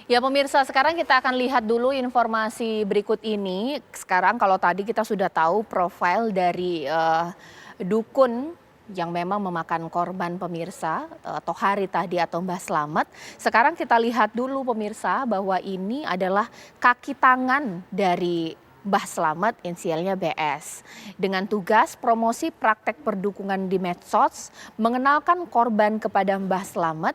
Ya pemirsa, sekarang kita akan lihat dulu informasi berikut ini. Sekarang kalau tadi kita sudah tahu profil dari dukun yang memang memakan korban pemirsa, Tohari tadi atau Mbah Slamet. Sekarang kita lihat dulu pemirsa bahwa ini adalah kaki tangan dari Mbah Slamet, inisialnya BS. Dengan tugas promosi praktek perdukungan di medsos, mengenalkan korban kepada Mbah Slamet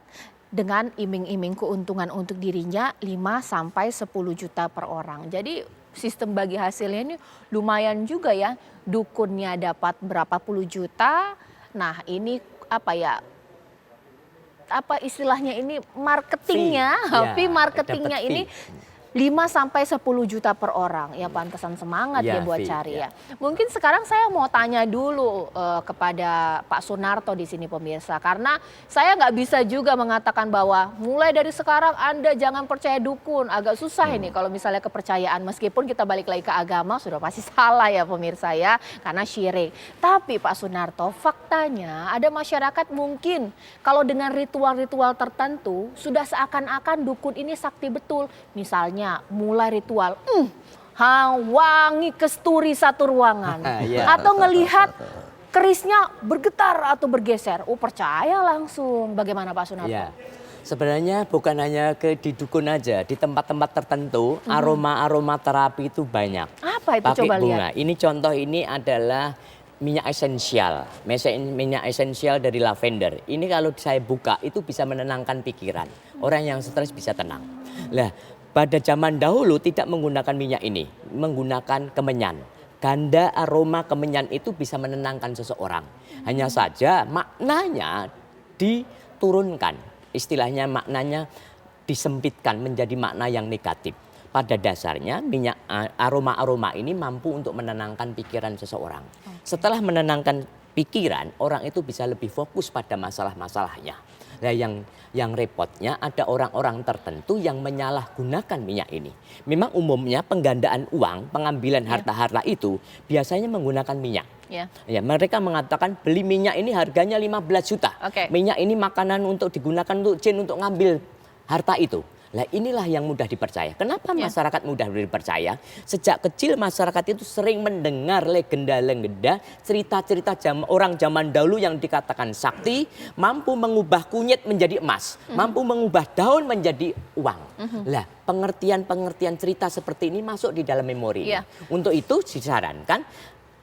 dengan iming-iming keuntungan untuk dirinya 5-10 juta per orang. Jadi sistem bagi hasilnya ini lumayan juga ya. Dukunnya dapat berapa puluh juta. Nah ini apa istilahnya ini marketingnya, fee marketingnya ini 5-10 juta per orang. Ya pantesan semangat ya buat cari ya. Mungkin sekarang saya mau tanya dulu kepada Pak Sunarto di sini pemirsa. Karena saya nggak bisa juga mengatakan bahwa mulai dari sekarang Anda jangan percaya dukun. Agak susah ini kalau misalnya kepercayaan. Meskipun kita balik lagi ke agama sudah pasti salah ya pemirsa ya. Karena syirik. Tapi Pak Sunarto faktanya ada masyarakat mungkin kalau dengan ritual-ritual tertentu sudah seakan-akan dukun ini sakti betul. Misalnya mulai ritual wangi kesturi satu ruangan atau ngelihat kerisnya bergetar atau bergeser, percaya langsung. Bagaimana Pak Sunarto? Ya, sebenarnya bukan hanya di dukun aja, di tempat-tempat tertentu aroma terapi itu banyak. Apa itu? Pakai Coba bunga. lihat. Ini contoh ini adalah minyak esensial, minyak esensial dari lavender. Ini kalau saya buka itu bisa menenangkan pikiran. Orang yang stres bisa tenang. Lah, pada zaman dahulu tidak menggunakan minyak ini, menggunakan kemenyan. Ganda aroma kemenyan itu bisa menenangkan seseorang. Hanya saja maknanya diturunkan, istilahnya maknanya disempitkan menjadi makna yang negatif. Pada dasarnya minyak aroma ini mampu untuk menenangkan pikiran seseorang. Setelah menenangkan pikiran, orang itu bisa lebih fokus pada masalah-masalahnya. Nah, yang repotnya ada orang-orang tertentu yang menyalahgunakan minyak ini. Memang umumnya penggandaan uang, pengambilan harta-harta itu biasanya menggunakan minyak. Ya, mereka mengatakan beli minyak ini harganya 15 juta. Minyak ini makanan untuk digunakan untuk jin untuk ngambil harta itu. Nah inilah yang mudah dipercaya. Kenapa masyarakat mudah dipercaya? Sejak kecil masyarakat itu sering mendengar legenda-legenda, cerita-cerita orang zaman dahulu yang dikatakan sakti, mampu mengubah kunyit menjadi emas, mampu mengubah daun menjadi uang. Lah pengertian-pengertian cerita seperti ini masuk di dalam memori. Untuk itu disarankan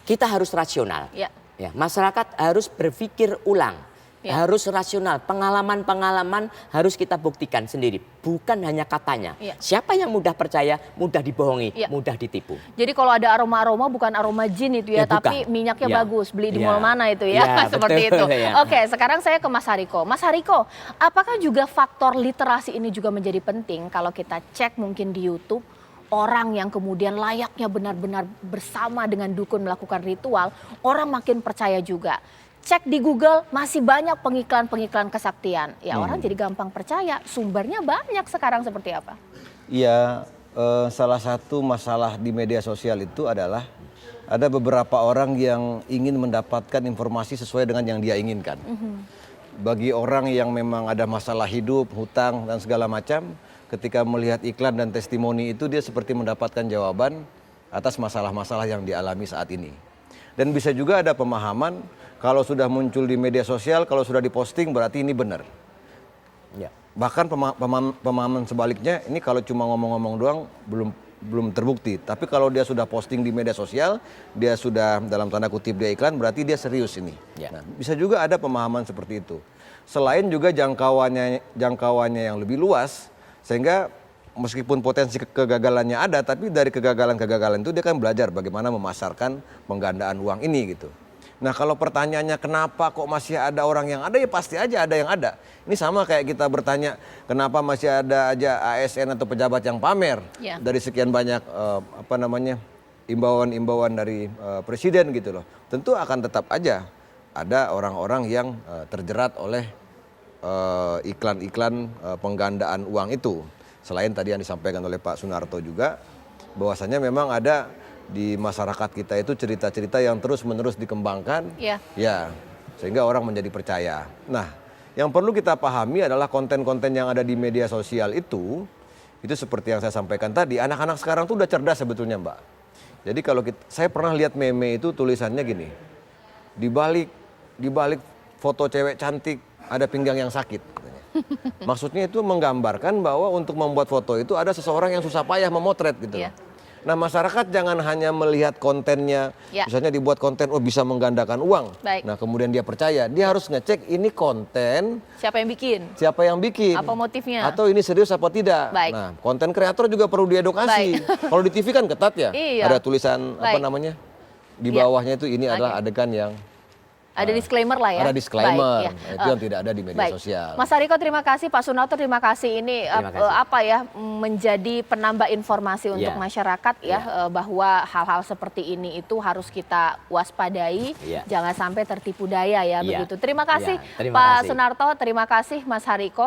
kita harus rasional. Masyarakat harus berpikir ulang. Harus rasional, pengalaman-pengalaman harus kita buktikan sendiri, bukan hanya katanya. Siapa yang mudah percaya, mudah dibohongi, mudah ditipu. Jadi kalau ada aroma-aroma bukan aroma jin itu ya, tapi minyaknya bagus, beli di mall mana itu ya, seperti itu. Oke, sekarang saya ke Mas Hariko. Mas Hariko, apakah juga faktor literasi ini juga menjadi penting kalau kita cek mungkin di YouTube? Orang yang kemudian layaknya benar-benar bersama dengan dukun melakukan ritual, orang makin percaya juga. Cek di Google masih banyak pengiklan-pengiklan kesaktian. Ya orang jadi gampang percaya, sumbernya banyak sekarang seperti apa? Iya, salah satu masalah di media sosial itu adalah ada beberapa orang yang ingin mendapatkan informasi sesuai dengan yang dia inginkan. Bagi orang yang memang ada masalah hidup, hutang dan segala macam, ketika melihat iklan dan testimoni itu dia seperti mendapatkan jawaban atas masalah-masalah yang dialami saat ini. Dan bisa juga ada pemahaman kalau sudah muncul di media sosial, kalau sudah diposting berarti ini benar. Bahkan pemahaman sebaliknya, ini kalau cuma ngomong-ngomong doang belum terbukti. Tapi kalau dia sudah posting di media sosial, dia sudah dalam tanda kutip dia iklan, berarti dia serius ini. Nah, bisa juga ada pemahaman seperti itu. Selain juga jangkauannya yang lebih luas, sehingga meskipun potensi kegagalannya ada, tapi dari kegagalan-kegagalan itu dia kan belajar bagaimana memasarkan penggandaan uang ini gitu. Nah kalau pertanyaannya kenapa kok masih ada orang yang ada, ya pasti aja ada yang ada. Ini sama kayak kita bertanya kenapa masih ada aja ASN atau pejabat yang pamer dari sekian banyak imbauan-imbauan dari presiden gitu loh. Tentu akan tetap aja ada orang-orang yang terjerat oleh iklan-iklan penggandaan uang itu. Selain tadi yang disampaikan oleh Pak Sunarto juga, bahwasanya memang ada di masyarakat kita itu cerita-cerita yang terus-menerus dikembangkan, sehingga orang menjadi percaya. Nah, yang perlu kita pahami adalah konten-konten yang ada di media sosial itu Itu seperti yang saya sampaikan tadi, anak-anak sekarang tuh udah cerdas sebetulnya, Mbak. Jadi kalau saya pernah lihat meme itu tulisannya gini, di balik foto cewek cantik ada pinggang yang sakit. Maksudnya itu menggambarkan bahwa untuk membuat foto itu ada seseorang yang susah payah memotret gitu. Iya. Nah, masyarakat jangan hanya melihat kontennya, misalnya dibuat konten, oh bisa menggandakan uang. Baik. Nah, kemudian dia percaya, dia harus ngecek ini konten, Siapa yang bikin? siapa yang bikin, Apa motifnya? atau ini serius apa tidak. Baik. Nah, konten kreator juga perlu diedukasi. Kalau di TV kan ketat ya, Iya. ada tulisan apa Baik. namanya, di Iya. bawahnya itu ini adalah adegan yang Ada disclaimer lah ya. ada disclaimer. Baik, ya. Nah, itu yang tidak ada di media Baik. sosial. Mas Hariko terima kasih, Pak Sunarto terima kasih. Ini Terima kasih. apa ya, menjadi penambah informasi untuk masyarakat ya, bahwa hal-hal seperti ini itu harus kita waspadai, jangan sampai tertipu daya ya begitu. Terima kasih Terima Pak kasih. Sunarto, terima kasih Mas Hariko.